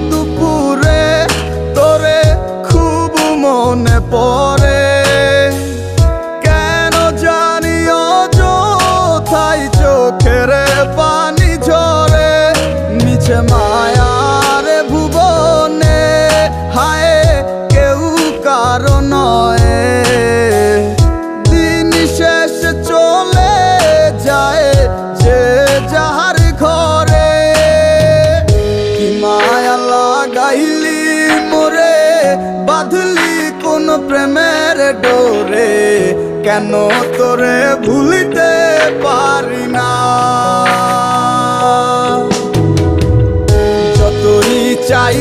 দুপুরে তোরে খুব মনে পড়ে, কেন জানি অযথাই চোখের পানি ঝরে। মিছে মায়ার ভুবনে হায় কেউ কারো নয়, দিন শেষ চলে যায় যে যাহার ঘরে। কি মায়া লাগাইলি মোরে, বাঁধলি কোন প্রেমের ডোরে, কেন তোরে ভুলিতে পারি না। যতই চাই